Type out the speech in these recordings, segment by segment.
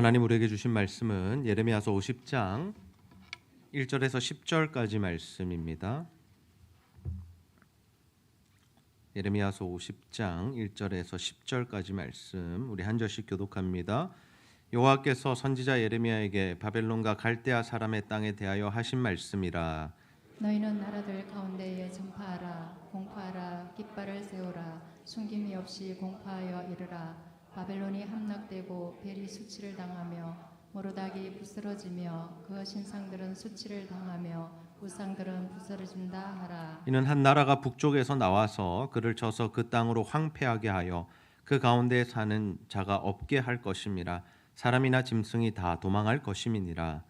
하나님 우리에게 주신 말씀은 예레미야서 50장 1절에서 10절까지 말씀입니다. 예레미야서 50장 1절에서 10절까지 말씀 우리 한 절씩 교독합니다. 여호와께서 선지자 예레미야에게 바벨론과 갈대아 사람의 땅에 대하여 하신 말씀이라. 너희는 나라들 가운데에 전파하라. 공파하라. 깃발을 세우라. 숨김이 없이 공파하여 이르라. 바벨론이 함락되고 벨이 수치를 당하며 모르닥이 부스러지며 그 신상들은 수치를 당하며 우상들은 부스러진다 하라. 이는 한 나라가 북쪽에서 나와서 그를 쳐서 그 땅으로 황폐하게 하여 그 가운데에 사는 자가 없게 할 것임이라. 사람이나 짐승이 다 도망할 것임이니라.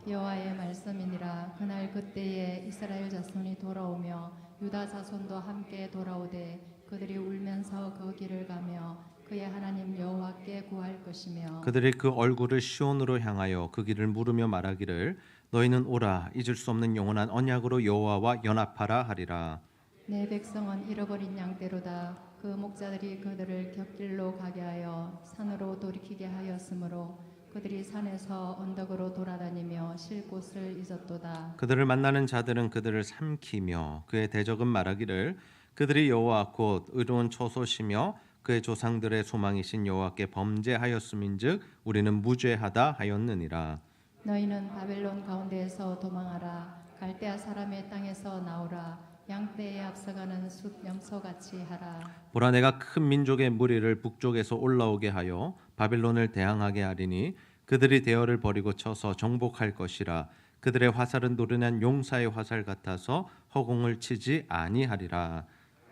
여호와의 말씀이니라. 그날 그때에 이스라엘 자손이 돌아오며 유다 자손도 함께 돌아오되 그들이 울면서 그 길을 가며 그의 하나님 여호와께 구할 것이며 그들이 그 얼굴을 시온으로 향하여 그 길을 물으며 말하기를 너희는 오라 잊을 수 없는 영원한 언약으로 여호와와 연합하라 하리라. 내 백성은 잃어버린 양떼로다. 그 목자들이 그들을 곁길로 가게 하여 산으로 돌이키게 하였으므로 그들이 산에서 언덕으로 돌아다니며 쉴 곳을 잊었도다. 그들을 만나는 자들은 그들을 삼키며 그의 대적은 말하기를 그들이 여호와 곧 의로운 처소시며 그의 조상들의 소망이신 여호와께 범죄하였음인즉 우리는 무죄하다 하였느니라. 너희는 바벨론 가운데에서 도망하라. 갈대아 사람의 땅에서 나오라. 양떼에 앞서가는 숫 염소같이 하라. 보라 내가 큰 민족의 무리를 북쪽에서 올라오게 하여 바벨론을 대항하게 하리니 그들이 대열을 버리고 쳐서 정복할 것이라. 그들의 화살은 노련한 용사의 화살 같아서 허공을 치지 아니하리라.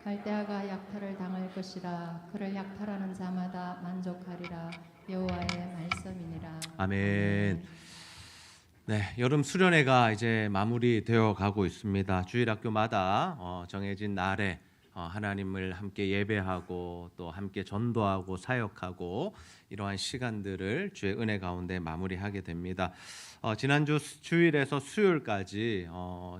갈대아가 약탈을 당할 것이라. 그를 약탈하는 자마다 만족하리라. 여호와의 말씀이니라. 아멘. 네, 여름 수련회가 이제 마무리되어 가고 있습니다. 주일학교마다 정해진 날에 하나님을 함께 예배하고 또 함께 전도하고 사역하고 이러한 시간들을 주의 은혜 가운데 마무리하게 됩니다. 지난주 주일에서 수요일까지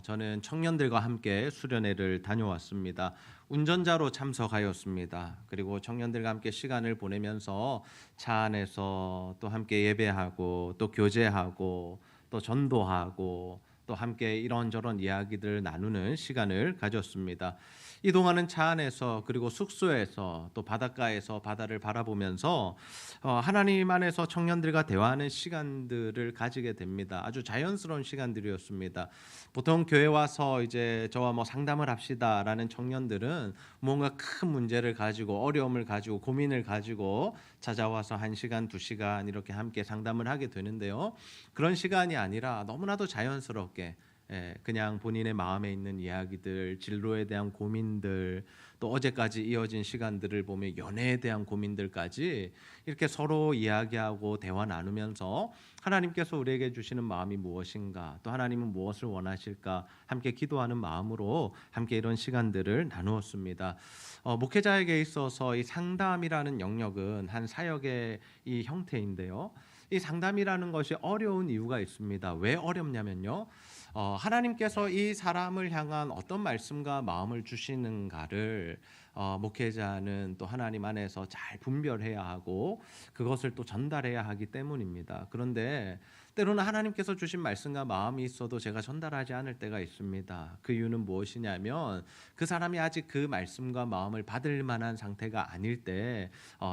저는 청년들과 함께 수련회를 다녀왔습니다. 운전자로 참석하였습니다. 그리고 청년들과 함께 시간을 보내면서 차 안에서 또 함께 예배하고 또 교제하고 또 전도하고 또 함께 이런저런 이야기들 나누는 시간을 가졌습니다. 이 동안은 차 안에서 그리고 숙소에서 또 바닷가에서 바다를 바라보면서 하나님 안에서 청년들과 대화하는 시간들을 가지게 됩니다. 아주 자연스러운 시간들이었습니다. 보통 교회 와서 이제 저와 뭐 상담을 합시다라는 청년들은 뭔가 큰 문제를 가지고 어려움을 가지고 고민을 가지고 찾아와서 1시간, 2시간 이렇게 함께 상담을 하게 되는데요. 그런 시간이 아니라 너무나도 자연스럽게 그냥 본인의 마음에 있는 이야기들, 진로에 대한 고민들, 또 어제까지 이어진 시간들을 보면 연애에 대한 고민들까지 이렇게 서로 이야기하고 대화 나누면서 하나님께서 우리에게 주시는 마음이 무엇인가, 또 하나님은 무엇을 원하실까 함께 기도하는 마음으로 함께 이런 시간들을 나누었습니다. 목회자에게 있어서 이 상담이라는 영역은 한 사역의 이 형태인데요. 이 상담이라는 것이 어려운 이유가 있습니다. 왜 어렵냐면요. 하나님께서 이 사람을 향한 어떤 말씀과 마음을 주시는가를 목회자는 또 하나님 안에서 잘 분별해야 하고 그것을 또 전달해야 하기 때문입니다. 그런데 때로는 하나님께서 주신 말씀과 마음이 있어도 제가 전달하지 않을 때가 있습니다. 그 이유는 무엇이냐면 그 사람이 아직 그 말씀과 마음을 받을 만한 상태가 아닐 때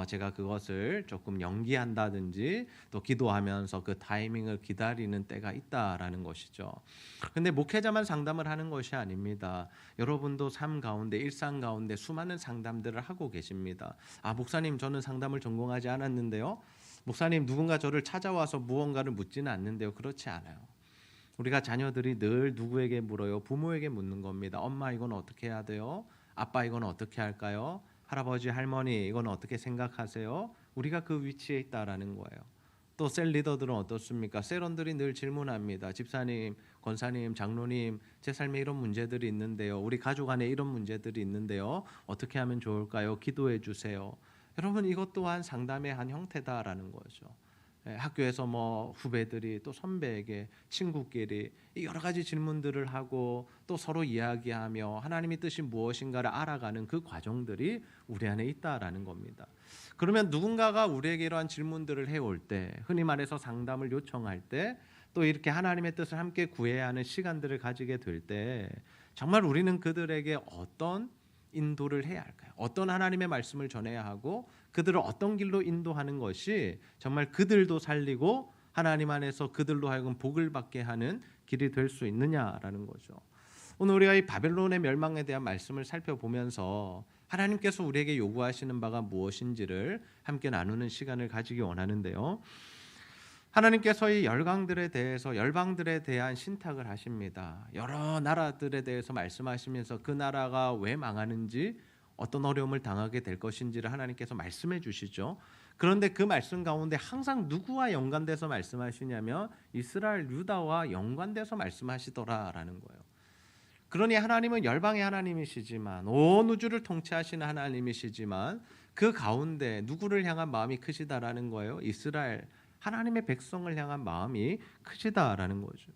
제가 그것을 조금 연기한다든지 또 기도하면서 그 타이밍을 기다리는 때가 있다라는 것이죠. 근데 목회자만 상담을 하는 것이 아닙니다. 여러분도 삶 가운데 일상 가운데 수많은 상담들을 하고 계십니다. 목사님 저는 상담을 전공하지 않았는데요. 목사님 누군가 저를 찾아와서 무언가를 묻지는 않는데요. 그렇지 않아요. 우리가 자녀들이 늘 누구에게 물어요? 부모에게 묻는 겁니다. 엄마 이건 어떻게 해야 돼요? 아빠 이건 어떻게 할까요? 할아버지 할머니 이건 어떻게 생각하세요? 우리가 그 위치에 있다라는 거예요. 또 셀 리더들은 어떻습니까? 셀원들이 늘 질문합니다. 집사님, 권사님, 장로님, 제 삶에 이런 문제들이 있는데요. 우리 가족 안에 이런 문제들이 있는데요. 어떻게 하면 좋을까요? 기도해 주세요. 여러분 이것 또한 상담의 한 형태다라는 거죠. 학교에서 뭐 후배들이 또 선배에게 친구끼리 여러 가지 질문들을 하고 또 서로 이야기하며 하나님의 뜻이 무엇인가를 알아가는 그 과정들이 우리 안에 있다라는 겁니다. 그러면 누군가가 우리에게 이러한 질문들을 해올 때, 흔히 말해서 상담을 요청할 때, 또 이렇게 하나님의 뜻을 함께 구해야 하는 시간들을 가지게 될 때 정말 우리는 그들에게 어떤 인도를 해야 할까요? 어떤 하나님의 말씀을 전해야 하고 그들을 어떤 길로 인도하는 것이 정말 그들도 살리고 하나님 안에서 그들로 하여금 복을 받게 하는 길이 될 수 있느냐라는 거죠. 오늘 우리가 이 바벨론의 멸망에 대한 말씀을 살펴보면서 하나님께서 우리에게 요구하시는 바가 무엇인지를 함께 나누는 시간을 가지기 원하는데요. 하나님께서 이 열방들에 대한 신탁을 하십니다. 여러 나라들에 대해서 말씀하시면서 그 나라가 왜 망하는지, 어떤 어려움을 당하게 될 것인지를 하나님께서 말씀해 주시죠. 그런데 그 말씀 가운데 항상 누구와 연관돼서 말씀하시냐면 이스라엘 유다와 연관돼서 말씀하시더라라는 거예요. 그러니 하나님은 열방의 하나님이시지만 온 우주를 통치하시는 하나님이시지만 그 가운데 누구를 향한 마음이 크시다라는 거예요. 이스라엘 하나님의 백성을 향한 마음이 크시다라는 거죠.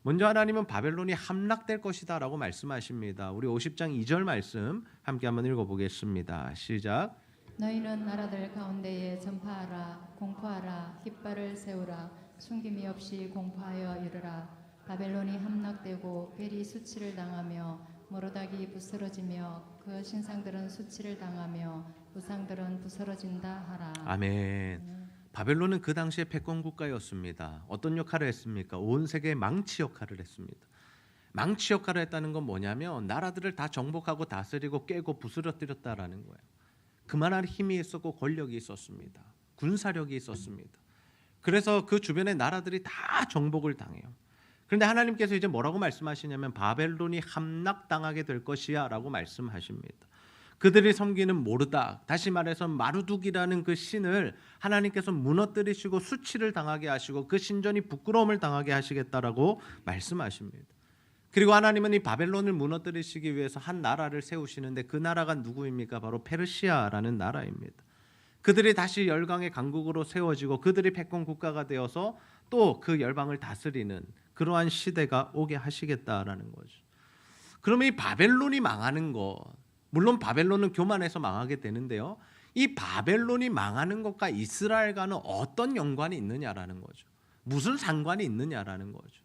먼저 하나님은 바벨론이 함락될 것이다라고 말씀하십니다. 우리 50장 2절 말씀 함께 한번 읽어보겠습니다. 시작. 너희는 나라들 가운데에 전파하라, 공포하라, 깃발을 세우라, 숨김이 없이 공포하여 이르라. 바벨론이 함락되고 벨이 수치를 당하며 모로닥이 부스러지며 그 신상들은 수치를 당하며 우상들은 부스러진다 하라. 아멘. 바벨론은 그 당시에 패권 국가였습니다. 어떤 역할을 했습니까? 온 세계의 망치 역할을 했습니다. 망치 역할을 했다는 건 뭐냐면 나라들을 다 정복하고 다스리고 깨고 부스러뜨렸다라는 거예요. 그만한 힘이 있었고 권력이 있었습니다. 군사력이 있었습니다. 그래서 그 주변의 나라들이 다 정복을 당해요. 그런데 하나님께서 이제 뭐라고 말씀하시냐면 바벨론이 함락당하게 될 것이야 라고 말씀하십니다. 그들이 섬기는 모르닥, 다시 말해서 마루둑이라는 그 신을 하나님께서 무너뜨리시고 수치를 당하게 하시고 그 신전이 부끄러움을 당하게 하시겠다라고 말씀하십니다. 그리고 하나님은 이 바벨론을 무너뜨리시기 위해서 한 나라를 세우시는데 그 나라가 누구입니까? 바로 페르시아라는 나라입니다. 그들이 다시 열강의 강국으로 세워지고 그들이 패권 국가가 되어서 또 그 열방을 다스리는 그러한 시대가 오게 하시겠다라는 거죠. 그러면 이 바벨론이 망하는 것, 물론 바벨론은 교만해서 망하게 되는데요. 이 바벨론이 망하는 것과 이스라엘과는 어떤 연관이 있느냐라는 거죠. 무슨 상관이 있느냐라는 거죠.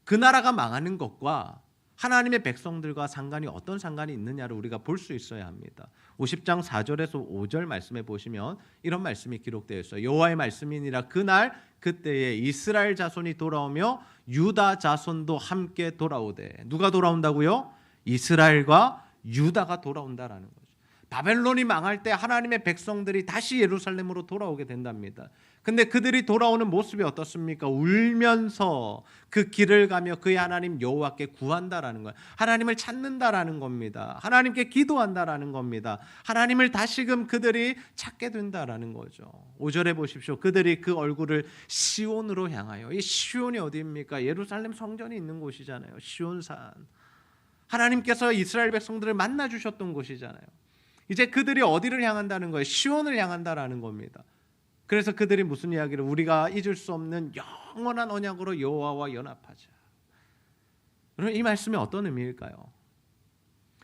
그 나라가 망하는 것과 하나님의 백성들과 상관이 어떤 상관이 있느냐를 우리가 볼 수 있어야 합니다. 50장 4절에서 5절 말씀해 보시면 이런 말씀이 기록되어 있어요. 여호와의 말씀이니라 그날 그때에 이스라엘 자손이 돌아오며 유다 자손도 함께 돌아오되. 누가 돌아온다고요? 이스라엘과 유다가 돌아온다라는 거죠. 바벨론이 망할 때 하나님의 백성들이 다시 예루살렘으로 돌아오게 된답니다. 근데 그들이 돌아오는 모습이 어떻습니까? 울면서 그 길을 가며 그의 하나님 여호와께 구한다라는 거예요. 하나님을 찾는다라는 겁니다. 하나님께 기도한다라는 겁니다. 하나님을 다시금 그들이 찾게 된다라는 거죠. 5절에 보십시오. 그들이 그 얼굴을 시온으로 향하여. 이 시온이 어디입니까? 예루살렘 성전이 있는 곳이잖아요. 시온산. 하나님께서 이스라엘 백성들을 만나 주셨던 곳이잖아요. 이제 그들이 어디를 향한다는 거예요? 시온을 향한다라는 겁니다. 그래서 그들이 무슨 이야기를, 우리가 잊을 수 없는 영원한 언약으로 여호와와 연합하자. 여러분, 이 말씀이 어떤 의미일까요?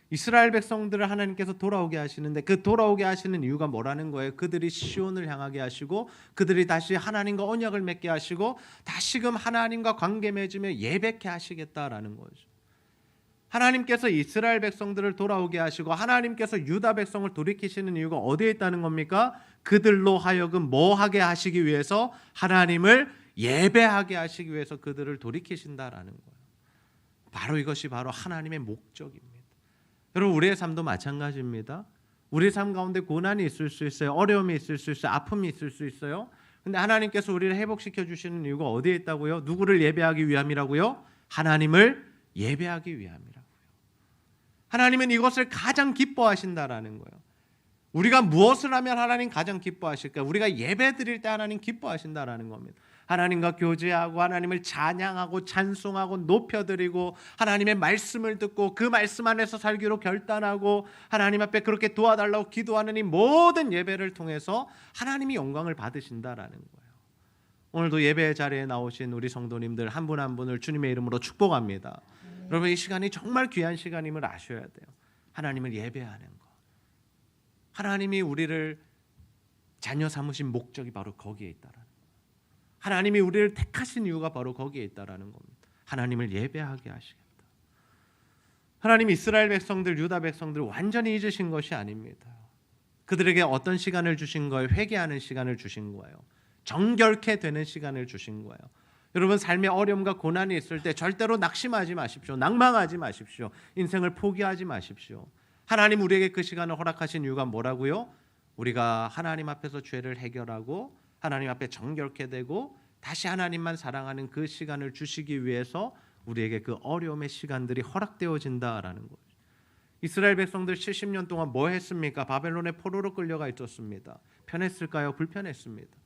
이스라엘 백성들을 하나님께서 돌아오게 하시는데 그 돌아오게 하시는 이유가 뭐라는 거예요? 그들이 시온을 향하게 하시고 그들이 다시 하나님과 언약을 맺게 하시고 다시금 하나님과 관계 맺으며 예배케 하시겠다라는 거죠. 하나님께서 이스라엘 백성들을 돌아오게 하시고 하나님께서 유다 백성을 돌이키시는 이유가 어디에 있다는 겁니까? 그들로 하여금 뭐 하게 하시기 위해서? 하나님을 예배하게 하시기 위해서 그들을 돌이키신다라는 거예요. 바로 이것이 바로 하나님의 목적입니다. 여러분, 우리의 삶도 마찬가지입니다. 우리 삶 가운데 고난이 있을 수 있어요. 어려움이 있을 수 있어요. 아픔이 있을 수 있어요. 근데 하나님께서 우리를 회복시켜 주시는 이유가 어디에 있다고요? 누구를 예배하기 위함이라고요? 하나님을 예배하기 위함이라고요. 하나님은 이것을 가장 기뻐하신다라는 거예요. 우리가 무엇을 하면 하나님 가장 기뻐하실까? 우리가 예배 드릴 때 하나님 기뻐하신다라는 겁니다. 하나님과 교제하고 하나님을 찬양하고 찬송하고 높여드리고 하나님의 말씀을 듣고 그 말씀 안에서 살기로 결단하고 하나님 앞에 그렇게 도와달라고 기도하는 이 모든 예배를 통해서 하나님이 영광을 받으신다라는 거예요. 오늘도 예배 자리에 나오신 우리 성도님들 한 분 한 분을 주님의 이름으로 축복합니다. 여러분, 이 시간이 정말 귀한 시간임을 아셔야 돼요. 하나님을 예배하는 거. 하나님이 우리를 자녀 삼으신 목적이 바로 거기에 있다라는 거. 하나님이 우리를 택하신 이유가 바로 거기에 있다라는 겁니다. 하나님을 예배하게 하시겠다. 하나님이 이스라엘 백성들, 유다 백성들을 완전히 잊으신 것이 아닙니다. 그들에게 어떤 시간을 주신 거예요? 회개하는 시간을 주신 거예요. 정결케 되는 시간을 주신 거예요. 여러분, 삶의 어려움과 고난이 있을 때 절대로 낙심하지 마십시오. 낭망하지 마십시오. 인생을 포기하지 마십시오. 하나님 우리에게 그 시간을 허락하신 이유가 뭐라고요? 우리가 하나님 앞에서 죄를 해결하고 하나님 앞에 정결케 되고 다시 하나님만 사랑하는 그 시간을 주시기 위해서 우리에게 그 어려움의 시간들이 허락되어진다라는 거예요. 이스라엘 백성들 70년 동안 뭐 했습니까? 바벨론의 포로로 끌려가 있었습니다. 편했을까요? 불편했습니다.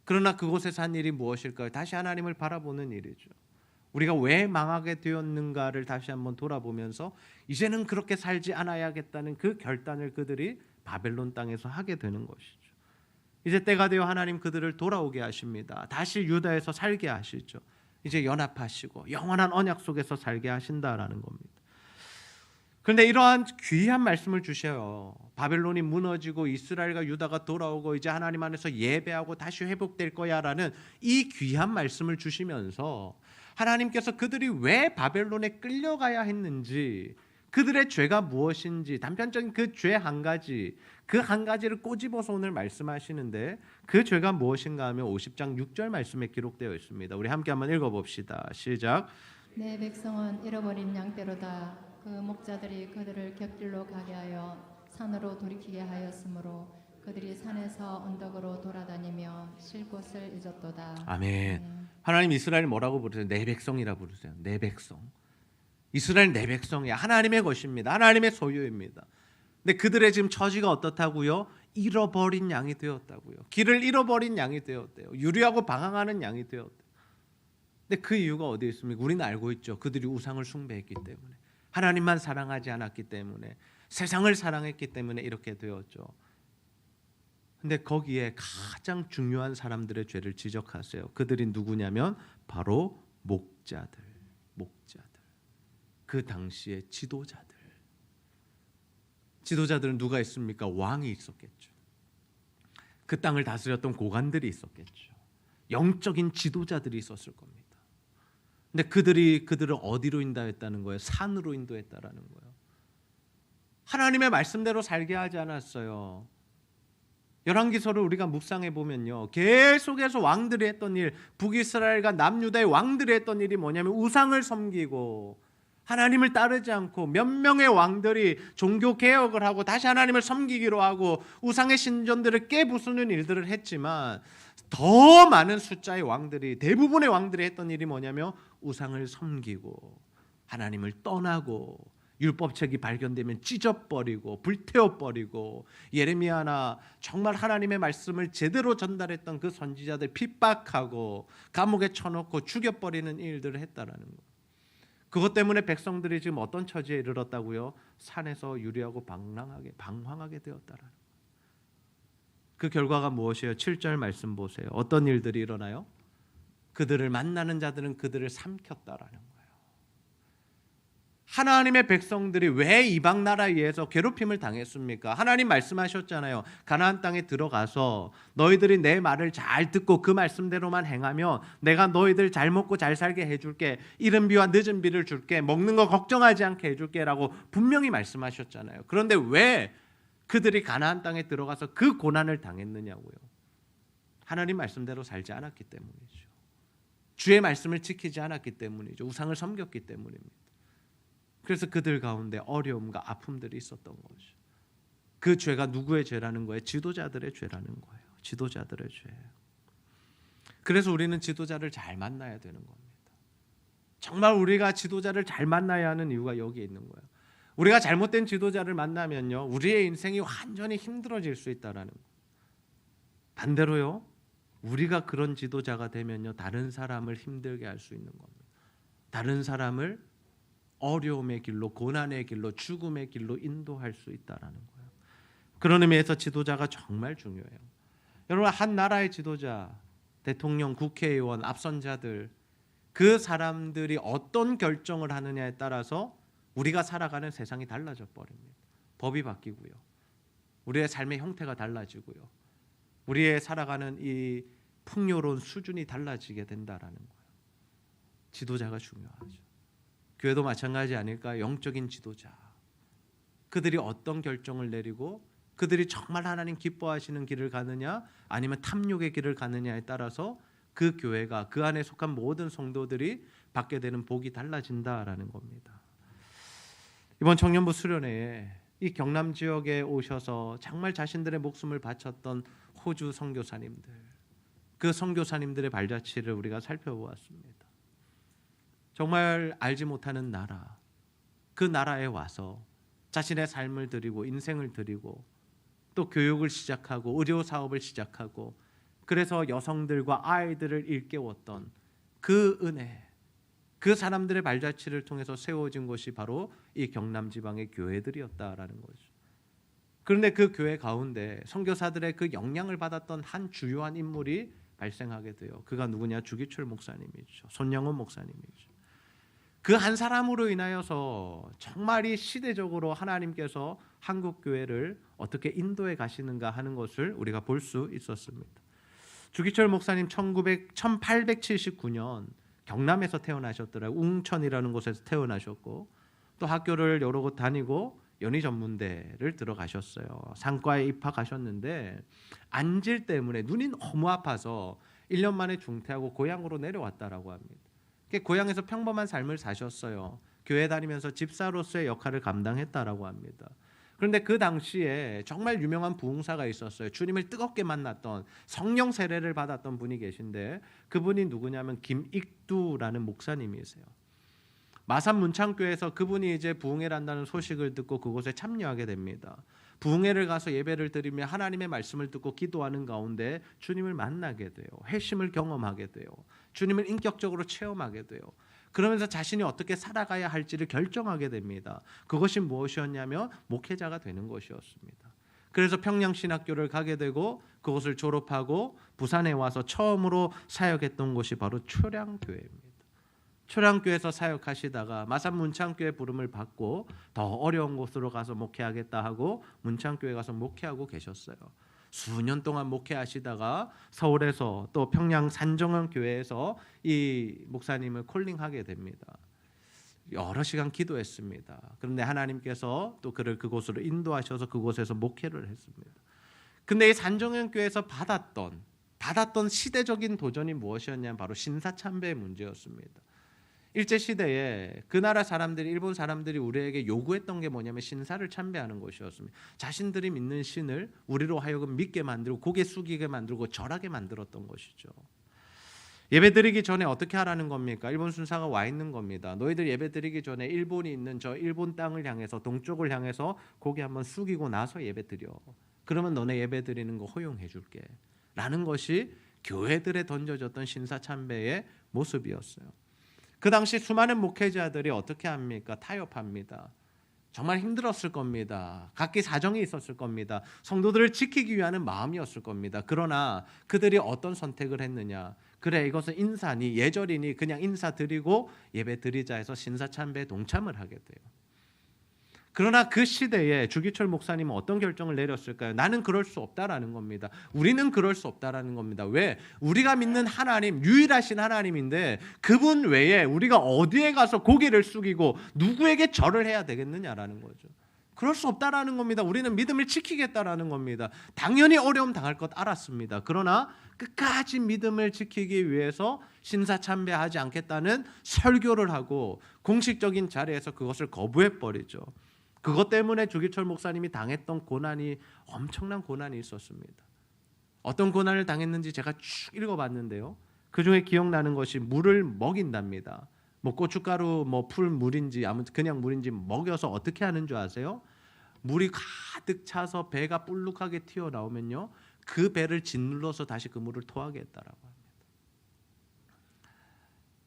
그러나 그곳에서 한 일이 무엇일까요? 다시 하나님을 바라보는 일이죠. 우리가 왜 망하게 되었는가를 다시 한번 돌아보면서 이제는 그렇게 살지 않아야겠다는 그 결단을 그들이 바벨론 땅에서 하게 되는 것이죠. 이제 때가 되어 하나님 그들을 돌아오게 하십니다. 다시 유다에서 살게 하시죠. 이제 연합하시고 영원한 언약 속에서 살게 하신다라는 겁니다. 그런데 이러한 귀한 말씀을 주셔요. 바벨론이 무너지고 이스라엘과 유다가 돌아오고 이제 하나님 안에서 예배하고 다시 회복될 거야라는 이 귀한 말씀을 주시면서 하나님께서 그들이 왜 바벨론에 끌려가야 했는지, 그들의 죄가 무엇인지 단편적인 그 죄 한 가지, 그 한 가지를 꼬집어서 오늘 말씀하시는데 그 죄가 무엇인가 하면 50장 6절 말씀에 기록되어 있습니다. 우리 함께 한번 읽어봅시다. 시작. 내 백성은 잃어버린 양떼로다. 그 목자들이 그들을 곁길로 가게 하여 산으로 돌이키게 하였으므로 그들이 산에서 언덕으로 돌아다니며 쉴 곳을 잊었도다. 아멘. 하나님 이스라엘 뭐라고 부르세요? 내 백성이라 부르세요. 내 백성. 이스라엘 내 백성이야. 하나님의 것입니다. 하나님의 소유입니다. 근데 그들의 지금 처지가 어떻다고요? 잃어버린 양이 되었다고요. 길을 잃어버린 양이 되었대요. 유리하고 방황하는 양이 되었대요. 근데 그 이유가 어디에 있습니까? 우리는 알고 있죠. 그들이 우상을 숭배했기 때문에, 하나님만 사랑하지 않았기 때문에, 세상을 사랑했기 때문에 이렇게 되었죠. 근데 거기에 가장 중요한 사람들의 죄를 지적하세요. 그들이 누구냐면 바로 목자들. 그 당시의 지도자들. 지도자들은 누가 있습니까? 왕이 있었겠죠. 그 땅을 다스렸던 고관들이 있었겠죠. 영적인 지도자들이 있었을 겁니다. 근데 그들을 어디로 인도했다는 거예요? 산으로 인도했다라는 거예요. 하나님의 말씀대로 살게 하지 않았어요. 열왕기서를 우리가 묵상해 보면요, 계속해서 왕들이 했던 일, 북이스라엘과 남유다의 왕들이 했던 일이 뭐냐면 우상을 섬기고 하나님을 따르지 않고 몇 명의 왕들이 종교 개혁을 하고 다시 하나님을 섬기기로 하고 우상의 신전들을 깨부수는 일들을 했지만 더 많은 숫자의 왕들이, 대부분의 왕들이 했던 일이 뭐냐면 우상을 섬기고 하나님을 떠나고 율법책이 발견되면 찢어버리고 불태워버리고, 예레미야나 정말 하나님의 말씀을 제대로 전달했던 그 선지자들 핍박하고 감옥에 쳐넣고 죽여버리는 일들을 했다라는 거예요. 그것 때문에 백성들이 지금 어떤 처지에 이르렀다고요? 산에서 유리하고 방황하게 되었다라는 거예요. 그 결과가 무엇이에요? 7절 말씀 보세요. 어떤 일들이 일어나요? 그들을 만나는 자들은 그들을 삼켰다라는 거예요. 하나님의 백성들이 왜 이방 나라에 의해서 괴롭힘을 당했습니까? 하나님 말씀하셨잖아요. 가나안 땅에 들어가서 너희들이 내 말을 잘 듣고 그 말씀대로만 행하면 내가 너희들 잘 먹고 잘 살게 해줄게. 이른 비와 늦은 비를 줄게. 먹는 거 걱정하지 않게 해줄게 라고 분명히 말씀하셨잖아요. 그런데 왜 그들이 가나안 땅에 들어가서 그 고난을 당했느냐고요? 하나님 말씀대로 살지 않았기 때문이죠. 주의 말씀을 지키지 않았기 때문이죠. 우상을 섬겼기 때문입니다. 그래서 그들 가운데 어려움과 아픔들이 있었던 거죠. 그 죄가 누구의 죄라는 거예요? 지도자들의 죄라는 거예요. 지도자들의 죄예요. 그래서 우리는 지도자를 잘 만나야 되는 겁니다. 정말 우리가 지도자를 잘 만나야 하는 이유가 여기에 있는 거예요. 우리가 잘못된 지도자를 만나면요, 우리의 인생이 완전히 힘들어질 수 있다라는 거예요. 반대로요, 우리가 그런 지도자가 되면요, 다른 사람을 힘들게 할 수 있는 겁니다. 다른 사람을 어려움의 길로, 고난의 길로, 죽음의 길로 인도할 수 있다라는 거예요. 그런 의미에서 지도자가 정말 중요해요. 여러분, 한 나라의 지도자, 대통령, 국회의원, 앞선자들, 그 사람들이 어떤 결정을 하느냐에 따라서 우리가 살아가는 세상이 달라져 버립니다. 법이 바뀌고요. 우리의 삶의 형태가 달라지고요. 우리의 살아가는 이 풍요로운 수준이 달라지게 된다라는 거예요. 지도자가 중요하죠. 교회도 마찬가지 아닐까? 영적인 지도자. 그들이 어떤 결정을 내리고 그들이 정말 하나님 기뻐하시는 길을 가느냐 아니면 탐욕의 길을 가느냐에 따라서 그 교회가 그 안에 속한 모든 성도들이 받게 되는 복이 달라진다라는 겁니다. 이번 청년부 수련회에 이 경남 지역에 오셔서 정말 자신들의 목숨을 바쳤던 호주 선교사님들, 그 선교사님들의 발자취를 우리가 살펴보았습니다. 정말 알지 못하는 나라, 그 나라에 와서 자신의 삶을 드리고 인생을 드리고 또 교육을 시작하고 의료 사업을 시작하고 그래서 여성들과 아이들을 일깨웠던 그 은혜, 그 사람들의 발자취를 통해서 세워진 곳이 바로 이 경남 지방의 교회들이었다라는 거죠. 그런데 그 교회 가운데 선교사들의 그 영향을 받았던 한 주요한 인물이 발생하게 돼요. 그가 누구냐? 주기철 목사님이죠. 손영원 목사님이죠. 그 한 사람으로 인하여서 정말 이 시대적으로 하나님께서 한국 교회를 어떻게 인도해 가시는가 하는 것을 우리가 볼 수 있었습니다. 주기철 목사님 1879년 경남에서 태어나셨더라고요. 웅천이라는 곳에서 태어나셨고 또 학교를 여러 곳 다니고 연희전문대를 들어가셨어요. 상과에 입학하셨는데 안질 때문에 눈이 너무 아파서 1년 만에 중퇴하고 고향으로 내려왔다라고 합니다. 고향에서 평범한 삶을 사셨어요. 교회 다니면서 집사로서의 역할을 감당했다라고 합니다. 그런데 그 당시에 정말 유명한 부흥사가 있었어요. 주님을 뜨겁게 만났던 성령 세례를 받았던 분이 계신데 그분이 누구냐면 김익두라는 목사님이세요. 마산 문창교회에서 그분이 이제 부흥회를 한다는 소식을 듣고 그곳에 참여하게 됩니다. 부흥회를 가서 예배를 드리며 하나님의 말씀을 듣고 기도하는 가운데 주님을 만나게 돼요. 회심을 경험하게 돼요. 주님을 인격적으로 체험하게 돼요. 그러면서 자신이 어떻게 살아가야 할지를 결정하게 됩니다. 그것이 무엇이었냐면 목회자가 되는 것이었습니다. 그래서 평양신학교를 가게 되고 그것을 졸업하고 부산에 와서 처음으로 사역했던 곳이 바로 초량교회입니다. 초량교회에서 사역하시다가 마산 문창교회 부름을 받고 더 어려운 곳으로 가서 목회하겠다 하고 문창교회 가서 목회하고 계셨어요. 수년 동안 목회하시다가 서울에서 또 평양 산정원 교회에서 이 목사님을 콜링하게 됩니다. 여러 시간 기도했습니다. 그런데 하나님께서 또 그를 그곳으로 인도하셔서 그곳에서 목회를 했습니다. 근데 이 산정원 교회에서 받았던 시대적인 도전이 무엇이었냐면 바로 신사참배의 문제였습니다. 일제시대에 그 나라 사람들이 일본 사람들이 우리에게 요구했던 게 뭐냐면 신사를 참배하는 것이었습니다. 자신들이 믿는 신을 우리로 하여금 믿게 만들고 고개 숙이게 만들고 절하게 만들었던 것이죠. 예배드리기 전에 어떻게 하라는 겁니까? 일본 순사가 와 있는 겁니다. 너희들 예배드리기 전에 일본이 있는 저 일본 땅을 향해서 동쪽을 향해서 고개 한번 숙이고 나서 예배드려. 그러면 너네 예배드리는 거 허용해 줄게. 라는 것이 교회들에 던져졌던 신사참배의 모습이었어요. 그 당시 수많은 목회자들이 어떻게 합니까? 타협합니다. 정말 힘들었을 겁니다. 각기 사정이 있었을 겁니다. 성도들을 지키기 위한 마음이었을 겁니다. 그러나 그들이 어떤 선택을 했느냐? 그래, 이것은 인사니 예절이니 그냥 인사드리고 예배드리자 해서 신사참배에 동참을 하게 돼요. 그러나 그 시대에 주기철 목사님은 어떤 결정을 내렸을까요? 나는 그럴 수 없다라는 겁니다. 우리는 그럴 수 없다라는 겁니다. 왜? 우리가 믿는 하나님, 유일하신 하나님인데 그분 외에 우리가 어디에 가서 고개를 숙이고 누구에게 절을 해야 되겠느냐라는 거죠. 그럴 수 없다라는 겁니다. 우리는 믿음을 지키겠다라는 겁니다. 당연히 어려움 당할 것 알았습니다. 그러나 끝까지 믿음을 지키기 위해서 신사참배하지 않겠다는 설교를 하고 공식적인 자리에서 그것을 거부해 버리죠. 그것 때문에 주기철 목사님이 당했던 고난이 엄청난 고난이 있었습니다. 어떤 고난을 당했는지 제가 쭉 읽어봤는데요. 그 중에 기억나는 것이 물을 먹인답니다. 뭐 고춧가루, 뭐 풀물인지 아무튼 그냥 물인지 먹여서 어떻게 하는 줄 아세요? 물이 가득 차서 배가 불룩하게 튀어나오면요. 그 배를 짓눌러서 다시 그 물을 토하게 했다라고 합니다.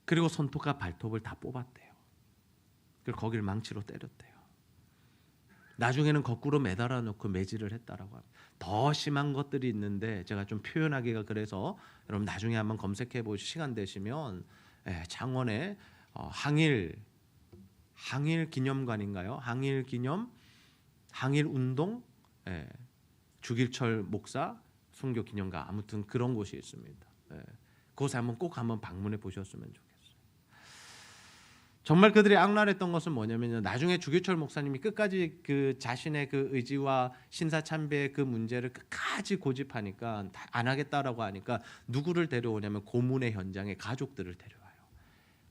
그리고 손톱과 발톱을 다 뽑았대요. 그리고 거기를 망치로 때렸대요. 나중에는 거꾸로 매달아 놓고 매질을 했다라고 합니다. 더 심한 것들이 있는데 제가 좀 표현하기가 그래서 여러분 나중에 한번 검색해 보시 시간 되시면 창원에 항일 기념관인가요? 항일 운동 주길철 목사 순교 기념관 아무튼 그런 곳이 있습니다. 그곳에 꼭 한번 방문해 보셨으면 좋겠어요. 정말 그들이 악랄했던 것은 뭐냐면요. 나중에 주길철 목사님이 끝까지 그 자신의 그 의지와 신사참배의 그 문제를 끝까지 고집하니까 안 하겠다라고 하니까 누구를 데려오냐면 고문의 현장에 가족들을 데려와요.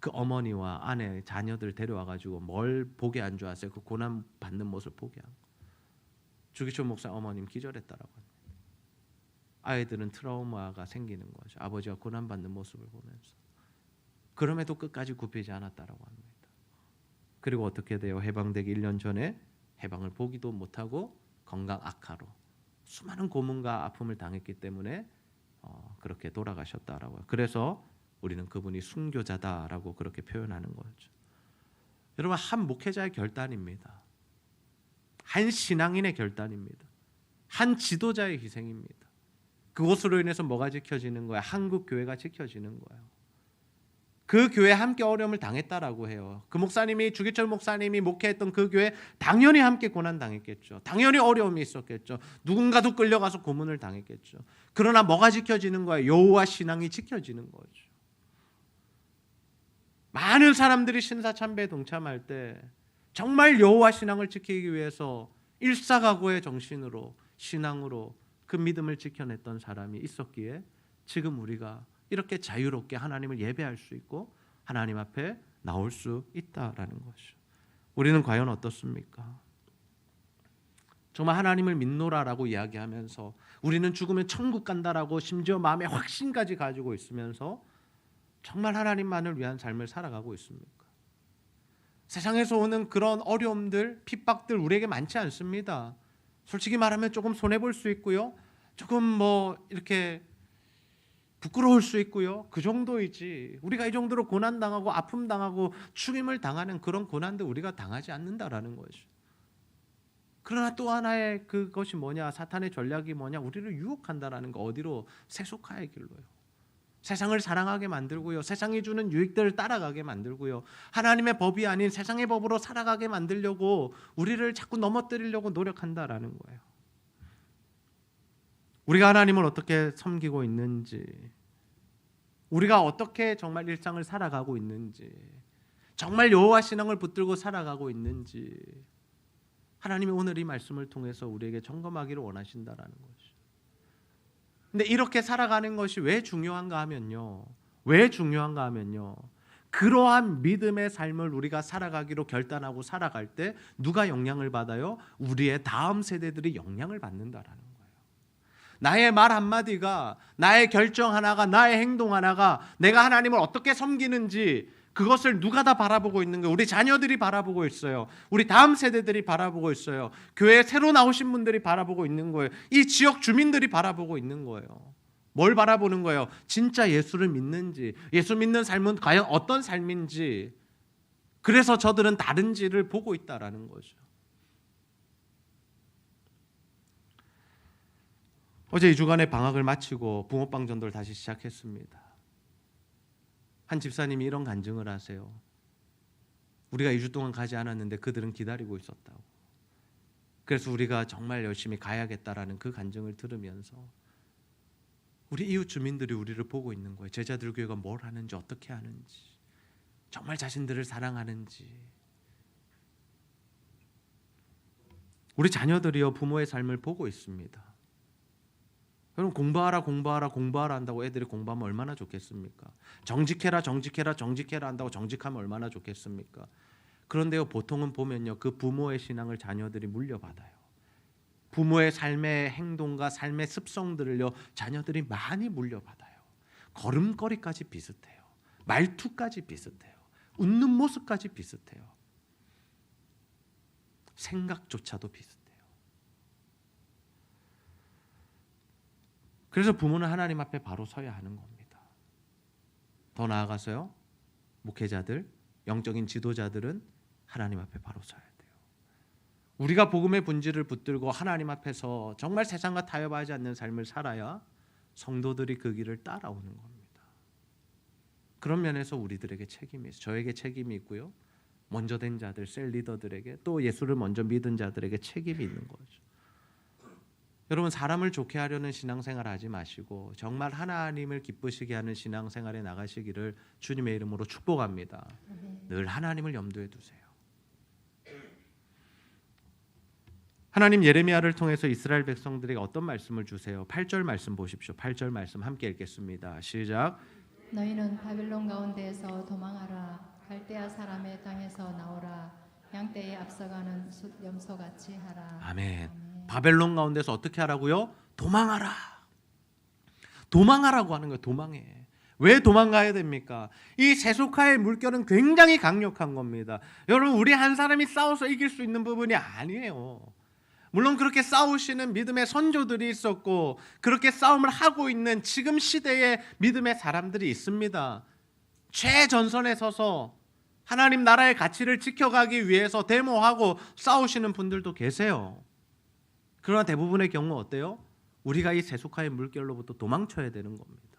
그 어머니와 아내, 자녀들 데려와 가지고 뭘 보게 안 좋았어요. 그 고난 받는 모습을 보게 한 거. 주길철 목사 어머님 기절했다라고 합니다. 아이들은 트라우마가 생기는 거죠. 아버지가 고난 받는 모습을 보면서. 그럼에도 끝까지 굽히지 않았다라고 합니다. 그리고 어떻게 돼요? 해방되기 1년 전에 해방을 보기도 못하고 건강 악화로 수많은 고문과 아픔을 당했기 때문에 그렇게 돌아가셨다라고요. 그래서 우리는 그분이 순교자다라고 그렇게 표현하는 거죠. 여러분 한 목회자의 결단입니다. 한 신앙인의 결단입니다. 한 지도자의 희생입니다. 그것으로 인해서 뭐가 지켜지는 거야? 한국 교회가 지켜지는 거예요. 그 교회 함께 어려움을 당했다라고 해요. 그 목사님이 주기철 목사님이 목회했던 그 교회 당연히 함께 고난 당했겠죠. 당연히 어려움이 있었겠죠. 누군가도 끌려가서 고문을 당했겠죠. 그러나 뭐가 지켜지는 거예요? 여호와 신앙이 지켜지는 거죠. 많은 사람들이 신사참배에 동참할 때 정말 여호와 신앙을 지키기 위해서 일사각오의 정신으로 신앙으로 그 믿음을 지켜냈던 사람이 있었기에 지금 우리가 이렇게 자유롭게 하나님을 예배할 수 있고 하나님 앞에 나올 수 있다라는 것이죠. 우리는 과연 어떻습니까? 정말 하나님을 믿노라라고 이야기하면서 우리는 죽으면 천국 간다라고 심지어 마음에 확신까지 가지고 있으면서 정말 하나님만을 위한 삶을 살아가고 있습니까? 세상에서 오는 그런 어려움들, 핍박들 우리에게 많지 않습니다. 솔직히 말하면 조금 손해볼 수 있고요. 조금 이렇게 부끄러울 수 있고요. 그 정도이지. 우리가 이 정도로 고난당하고 아픔당하고 죽임을 당하는 그런 고난도 우리가 당하지 않는다라는 거죠. 그러나 또 하나의 그것이 뭐냐? 사탄의 전략이 뭐냐? 우리를 유혹한다라는 거. 어디로? 세속화의 길로요. 세상을 사랑하게 만들고요. 세상이 주는 유익들을 따라가게 만들고요. 하나님의 법이 아닌 세상의 법으로 살아가게 만들려고 우리를 자꾸 넘어뜨리려고 노력한다라는 거예요. 우리가 하나님을 어떻게 섬기고 있는지, 우리가 어떻게 정말 일상을 살아가고 있는지, 정말 여호와 신앙을 붙들고 살아가고 있는지 하나님이 오늘 이 말씀을 통해서 우리에게 점검하기를 원하신다라는 거죠. 근데 이렇게 살아가는 것이 왜 중요한가 하면요. 그러한 믿음의 삶을 우리가 살아가기로 결단하고 살아갈 때 누가 영향을 받아요? 우리의 다음 세대들이 영향을 받는다라는 거예요. 나의 말 한마디가, 나의 결정 하나가, 나의 행동 하나가 내가 하나님을 어떻게 섬기는지 그것을 누가 다 바라보고 있는 거예요? 우리 자녀들이 바라보고 있어요. 우리 다음 세대들이 바라보고 있어요. 교회에 새로 나오신 분들이 바라보고 있는 거예요. 이 지역 주민들이 바라보고 있는 거예요. 뭘 바라보는 거예요? 진짜 예수를 믿는지, 예수 믿는 삶은 과연 어떤 삶인지, 그래서 저들은 다른지를 보고 있다라는 거죠. 어제 2주간의 방학을 마치고 붕어빵 전도를 다시 시작했습니다. 한 집사님이 이런 간증을 하세요. 우리가 2주 동안 가지 않았는데 그들은 기다리고 있었다고. 그래서 우리가 정말 열심히 가야겠다라는 그 간증을 들으면서 우리 이웃 주민들이 우리를 보고 있는 거예요. 제자들 교회가 뭘 하는지, 어떻게 하는지, 정말 자신들을 사랑하는지. 우리 자녀들이요, 부모의 삶을 보고 있습니다. 여러분 공부하라 한다고 애들이 공부하면 얼마나 좋겠습니까? 정직해라 한다고 정직하면 얼마나 좋겠습니까? 그런데요, 보통은 보면요, 그 부모의 신앙을 자녀들이 물려받아요. 부모의 삶의 행동과 삶의 습성들을요, 자녀들이 많이 물려받아요. 걸음걸이까지 비슷해요. 말투까지 비슷해요. 웃는 모습까지 비슷해요. 생각조차도 비슷해요. 그래서 부모는 하나님 앞에 바로 서야 하는 겁니다. 더 나아가서요, 목회자들, 영적인 지도자들은 하나님 앞에 바로 서야 돼요. 우리가 복음의 본질을 붙들고 하나님 앞에서 정말 세상과 타협하지 않는 삶을 살아야 성도들이 그 길을 따라오는 겁니다. 그런 면에서 우리들에게 책임이 있어요. 저에게 책임이 있고요. 먼저 된 자들, 셀 리더들에게 또 예수를 먼저 믿은 자들에게 책임이 있는 거죠. 여러분, 사람을 좋게 하려는 신앙생활 하지 마시고 정말 하나님을 기쁘시게 하는 신앙생활에 나가시기를 주님의 이름으로 축복합니다. 늘 하나님을 염두에 두세요. 하나님 예레미야를 통해서 이스라엘 백성들에게 어떤 말씀을 주세요? 8절 말씀 보십시오. 8절 말씀 함께 읽겠습니다. 시작. 너희는 바벨론 가운데에서 도망하라. 갈대아 사람의 땅에서 나오라. 양떼에 앞서가는 숫 염소같이 하라. 아멘. 바벨론 가운데서 어떻게 하라고요? 도망하라. 도망하라고 하는 거예요. 도망해. 왜 도망가야 됩니까? 이 세속화의 물결은 굉장히 강력한 겁니다. 여러분, 우리 한 사람이 싸워서 이길 수 있는 부분이 아니에요. 물론 그렇게 싸우시는 믿음의 선조들이 있었고 그렇게 싸움을 하고 있는 지금 시대의 믿음의 사람들이 있습니다. 최전선에 서서 하나님 나라의 가치를 지켜가기 위해서 데모하고 싸우시는 분들도 계세요. 그러나 대부분의 경우 어때요? 우리가 이 세속화의 물결로부터 도망쳐야 되는 겁니다.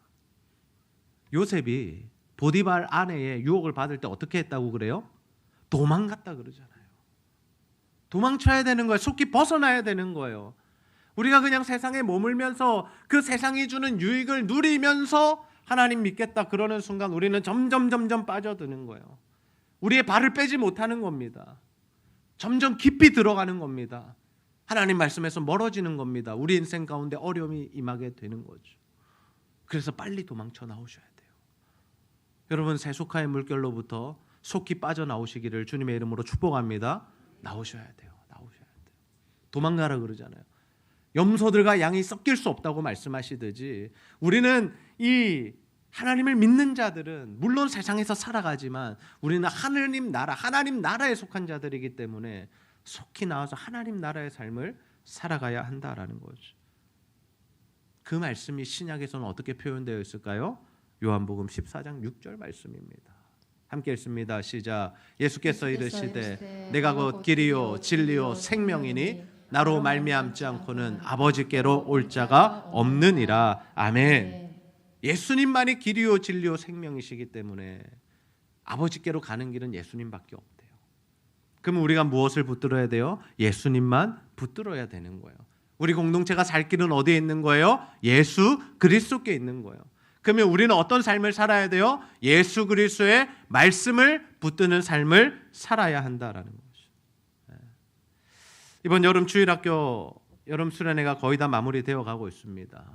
요셉이 보디발 아내의 유혹을 받을 때 어떻게 했다고 그래요? 도망갔다 그러잖아요. 도망쳐야 되는 거예요. 속히 벗어나야 되는 거예요. 우리가 그냥 세상에 머물면서 그 세상이 주는 유익을 누리면서 하나님 믿겠다 그러는 순간 우리는 점점 빠져드는 거예요. 우리의 발을 빼지 못하는 겁니다. 점점 깊이 들어가는 겁니다. 하나님 말씀에서 멀어지는 겁니다. 우리 인생 가운데 어려움이 임하게 되는 거죠. 그래서 빨리 도망쳐 나오셔야 돼요. 여러분, 세속화의 물결로부터 속히 빠져나오시기를 주님의 이름으로 축복합니다. 나오셔야 돼요. 나오셔야 돼요. 도망가라 그러잖아요. 염소들과 양이 섞일 수 없다고 말씀하시듯이 우리는 이 하나님을 믿는 자들은 물론 세상에서 살아가지만 우리는 하나님 나라에 속한 자들이기 때문에 속히 나와서 하나님 나라의 삶을 살아가야 한다라는 거죠. 그 말씀이 신약에서는 어떻게 표현되어 있을까요? 요한복음 14장 6절 말씀입니다. 함께 읽습니다. 시작. 예수께서 이르시되 내가 곧 길이요 진리요 생명이니 나로 말미암지 않고는 아버지께로 올 자가 없느니라. 아멘. 예수님만이 길이요 진리요 생명이시기 때문에 아버지께로 가는 길은 예수님밖에 없대요. 그럼 우리가 무엇을 붙들어야 돼요? 예수님만 붙들어야 되는 거예요. 우리 공동체가 살 길은 어디에 있는 거예요? 예수 그리스도께 있는 거예요. 그러면 우리는 어떤 삶을 살아야 돼요? 예수 그리스도의 말씀을 붙드는 삶을 살아야 한다라는 거죠. 이번 여름 주일학교 여름 수련회가 거의 다 마무리되어 가고 있습니다.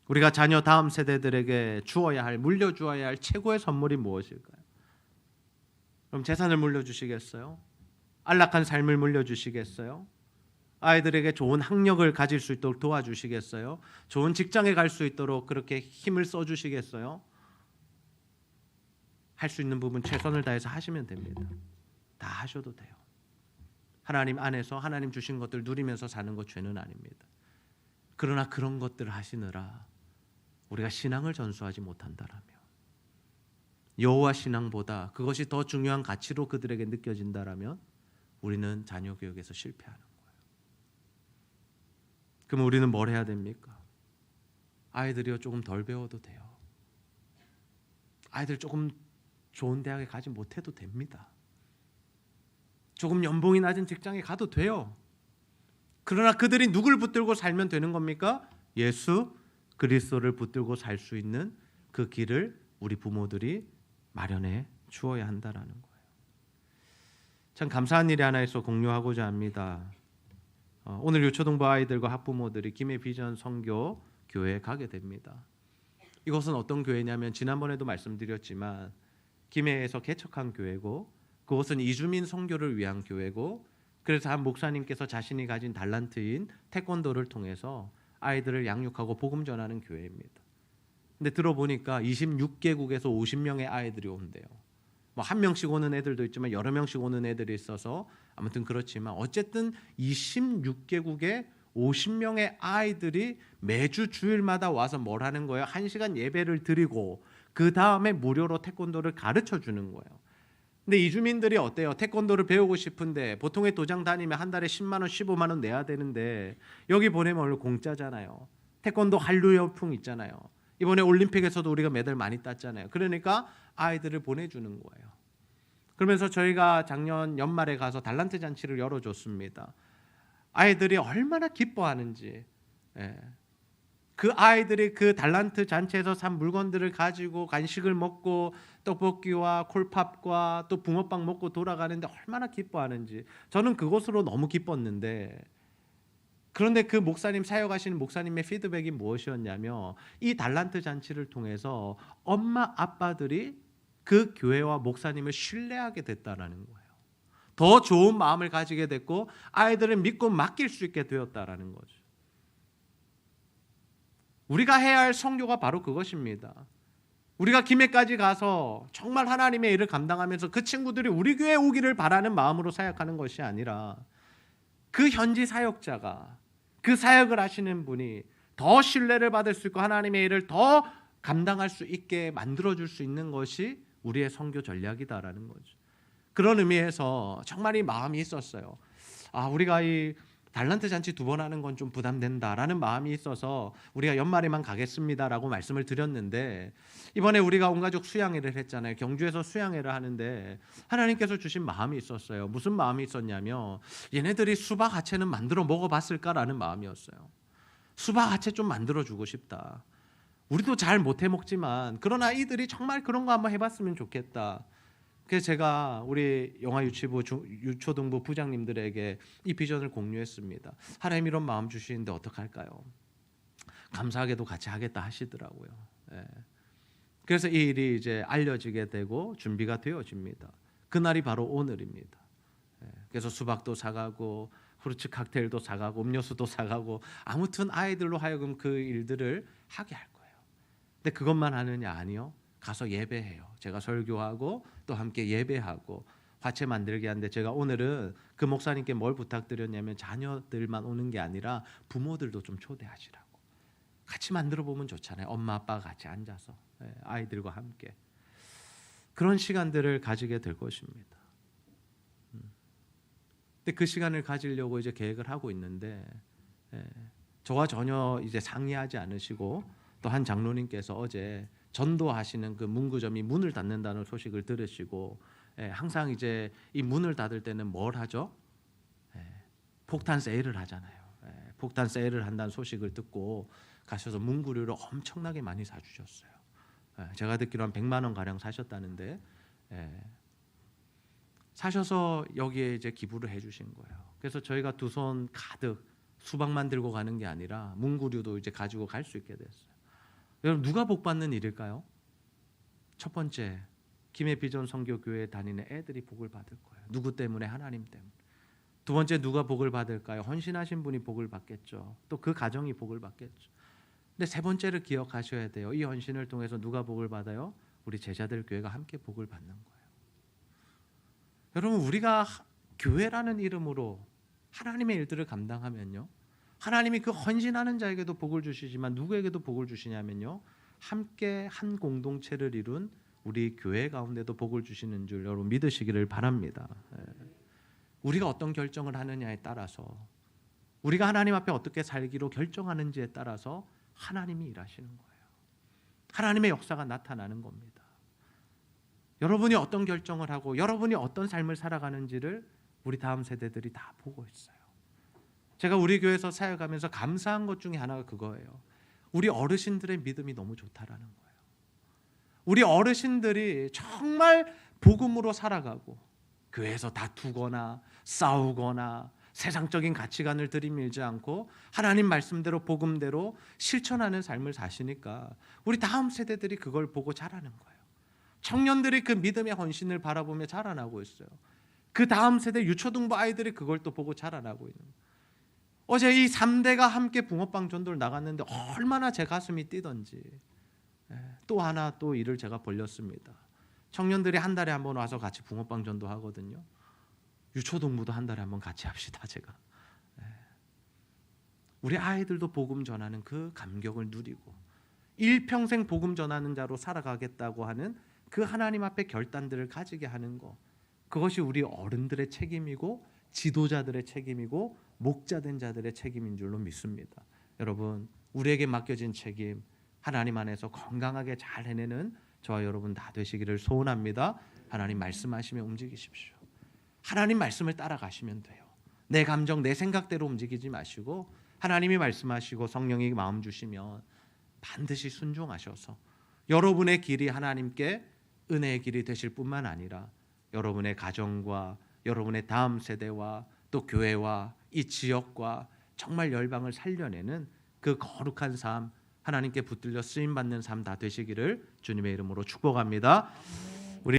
우리가 자녀 다음 세대들에게 물려주어야 할 최고의 선물이 무엇일까요? 그럼 재산을 물려주시겠어요? 안락한 삶을 물려주시겠어요? 아이들에게 좋은 학력을 가질 수 있도록 도와주시겠어요? 좋은 직장에 갈 수 있도록 그렇게 힘을 써주시겠어요? 할 수 있는 부분 최선을 다해서 하시면 됩니다. 다 하셔도 돼요. 하나님 안에서 하나님 주신 것들 누리면서 사는 것 죄는 아닙니다. 그러나 그런 것들을 하시느라 우리가 신앙을 전수하지 못한다라면 여호와 신앙보다 그것이 더 중요한 가치로 그들에게 느껴진다라면 우리는 자녀 교육에서 실패하는 거예요. 그럼 우리는 뭘 해야 됩니까? 아이들이요 조금 덜 배워도 돼요. 아이들 조금 좋은 대학에 가지 못해도 됩니다. 조금 연봉이 낮은 직장에 가도 돼요. 그러나 그들이 누굴 붙들고 살면 되는 겁니까? 예수 그리스도를 붙들고 살 수 있는 그 길을 우리 부모들이 마련해 주어야 한다라는 거예요. 참 감사한 일이 하나 있어 공유하고자 합니다. 오늘 유초등부 아이들과 학부모들이 김해 비전 선교 교회에 가게 됩니다. 이것은 어떤 교회냐면 지난번에도 말씀드렸지만 김해에서 개척한 교회고 그것은 이주민 선교를 위한 교회고 그래서 한 목사님께서 자신이 가진 달란트인 태권도를 통해서 아이들을 양육하고 복음 전하는 교회입니다. 근데 들어보니까 26개국에서 50명의 아이들이 온대요. 뭐 한 명씩 오는 애들도 있지만 여러 명씩 오는 애들이 있어서 아무튼 그렇지만 어쨌든 26개국에 50명의 아이들이 매주 주일마다 와서 뭘 하는 거예요? 1시간 예배를 드리고 그 다음에 무료로 태권도를 가르쳐 주는 거예요. 근데 이주민들이 어때요? 태권도를 배우고 싶은데 보통의 도장 다니면 한 달에 10만 원, 15만 원 내야 되는데 여기 보내면 원래 공짜잖아요. 태권도 한류 열풍 있잖아요. 이번에 올림픽에서도 우리가 메달 많이 땄잖아요. 그러니까 아이들을 보내주는 거예요. 그러면서 저희가 작년 연말에 가서 달란트 잔치를 열어줬습니다. 아이들이 얼마나 기뻐하는지, 예. 그 아이들이 그 달란트 잔치에서 산 물건들을 가지고 간식을 먹고 떡볶이와 콜팝과 또 붕어빵 먹고 돌아가는데 얼마나 기뻐하는지 저는 그것으로 너무 기뻤는데, 그런데 그 목사님, 사역하시는 목사님의 피드백이 무엇이었냐면 이 달란트 잔치를 통해서 엄마 아빠들이 그 교회와 목사님을 신뢰하게 됐다라는 거예요. 더 좋은 마음을 가지게 됐고 아이들을 믿고 맡길 수 있게 되었다라는 거죠. 우리가 해야 할 선교가 바로 그것입니다. 우리가 김해까지 가서 정말 하나님의 일을 감당하면서 그 친구들이 우리 교회에 오기를 바라는 마음으로 사역하는 것이 아니라 그 현지 사역자가, 그 사역을 하시는 분이 더 신뢰를 받을 수 있고 하나님의 일을 더 감당할 수 있게 만들어줄 수 있는 것이 우리의 선교 전략이다라는 거죠. 그런 의미에서 정말 이 마음이 있었어요. 우리가 이 달란트 잔치 2번 하는 건 좀 부담된다라는 마음이 있어서 우리가 연말에만 가겠습니다라고 말씀을 드렸는데, 이번에 우리가 온 가족 수양회를 했잖아요. 경주에서 수양회를 하는데 하나님께서 주신 마음이 있었어요. 무슨 마음이 있었냐면 얘네들이 수박 하체는 만들어 먹어봤을까라는 마음이었어요. 수박 하체 좀 만들어주고 싶다. 우리도 잘 못해 먹지만 그러나 이들이 정말 그런 거 한번 해봤으면 좋겠다. 그래서 제가 우리 영아유치부 유초등부 부장님들에게 이 비전을 공유했습니다. 하나님 이런 마음 주시는데 어떡할까요? 감사하게도 같이 하겠다 하시더라고요. 예. 그래서 이 일이 이제 알려지게 되고 준비가 되어집니다. 그날이 바로 오늘입니다. 예. 그래서 수박도 사가고 후르츠 칵테일도 사가고 음료수도 사가고 아무튼 아이들로 하여금 그 일들을 하게 할 거예요. 근데 그것만 하느냐? 아니요. 가서 예배해요. 제가 설교하고 또 함께 예배하고 화채 만들게 하는데, 제가 오늘은 그 목사님께 뭘 부탁드렸냐면 자녀들만 오는 게 아니라 부모들도 좀 초대하시라고. 같이 만들어 보면 좋잖아요. 엄마 아빠가 같이 앉아서 아이들과 함께 그런 시간들을 가지게 될 것입니다. 근데 그 시간을 가지려고 이제 계획을 하고 있는데 저와 전혀 이제 상의하지 않으시고 또 한 장로님께서 어제 전도하시는 그 문구점이 문을 닫는다는 소식을 들으시고 항상 이제 이 문을 닫을 때는 뭘 하죠? 폭탄 세일을 하잖아요. 폭탄 세일을 한다는 소식을 듣고 가셔서 문구류를 엄청나게 많이 사주셨어요. 제가 듣기로 한 100만 원 가량 사셨다는데 사셔서 여기에 이제 기부를 해주신 거예요. 그래서 저희가 2손 가득 수박만 들고 가는 게 아니라 문구류도 이제 가지고 갈 수 있게 됐어요. 여러분, 누가 복 받는 일일까요? 첫 번째, 김해 비전 선교교회에 다니는 애들이 복을 받을 거예요. 누구 때문에? 하나님 때문에. 두 번째, 누가 복을 받을까요? 헌신하신 분이 복을 받겠죠. 또 그 가정이 복을 받겠죠. 근데 세 번째를 기억하셔야 돼요. 이 헌신을 통해서 누가 복을 받아요? 우리 제자들 교회가 함께 복을 받는 거예요. 여러분, 우리가 교회라는 이름으로 하나님의 일들을 감당하면요, 하나님이 그 헌신하는 자에게도 복을 주시지만 누구에게도 복을 주시냐면요, 함께 한 공동체를 이룬 우리 교회 가운데도 복을 주시는 줄 여러분 믿으시기를 바랍니다. 우리가 어떤 결정을 하느냐에 따라서, 우리가 하나님 앞에 어떻게 살기로 결정하는지에 따라서 하나님이 일하시는 거예요. 하나님의 역사가 나타나는 겁니다. 여러분이 어떤 결정을 하고 여러분이 어떤 삶을 살아가는지를 우리 다음 세대들이 다 보고 있어요. 제가 우리 교회에서 사역하면서 감사한 것 중에 하나가 그거예요. 우리 어르신들의 믿음이 너무 좋다라는 거예요. 우리 어르신들이 정말 복음으로 살아가고 교회에서 다투거나 싸우거나 세상적인 가치관을 들이밀지 않고 하나님 말씀대로 복음대로 실천하는 삶을 사시니까 우리 다음 세대들이 그걸 보고 자라는 거예요. 청년들이 그 믿음의 헌신을 바라보며 자라나고 있어요. 그 다음 세대 유초등부 아이들이 그걸 또 보고 자라나고 있는 거예요. 어제 이 3대가 함께 붕어빵 전도를 나갔는데 얼마나 제 가슴이 뛰던지. 또 하나 또 일을 제가 벌렸습니다. 청년들이 한 달에 한 번 와서 같이 붕어빵 전도 하거든요. 유초동부도 한 달에 한 번 같이 합시다. 제가 우리 아이들도 복음 전하는 그 감격을 누리고 일평생 복음 전하는 자로 살아가겠다고 하는 그 하나님 앞에 결단들을 가지게 하는 거, 그것이 우리 어른들의 책임이고 지도자들의 책임이고 목자된 자들의 책임인 줄로 믿습니다. 여러분, 우리에게 맡겨진 책임 하나님 안에서 건강하게 잘 해내는 저와 여러분 다 되시기를 소원합니다. 하나님 말씀하시며 움직이십시오. 하나님 말씀을 따라가시면 돼요. 내 감정, 내 생각대로 움직이지 마시고 하나님이 말씀하시고 성령이 마음 주시면 반드시 순종하셔서 여러분의 길이 하나님께 은혜의 길이 되실 뿐만 아니라 여러분의 가정과 여러분의 다음 세대와 또 교회와 이 지역과 정말 열방을 살려내는 그 거룩한 삶, 하나님께 붙들려 쓰임 받는 삶 다 되시기를 주님의 이름으로 축복합니다.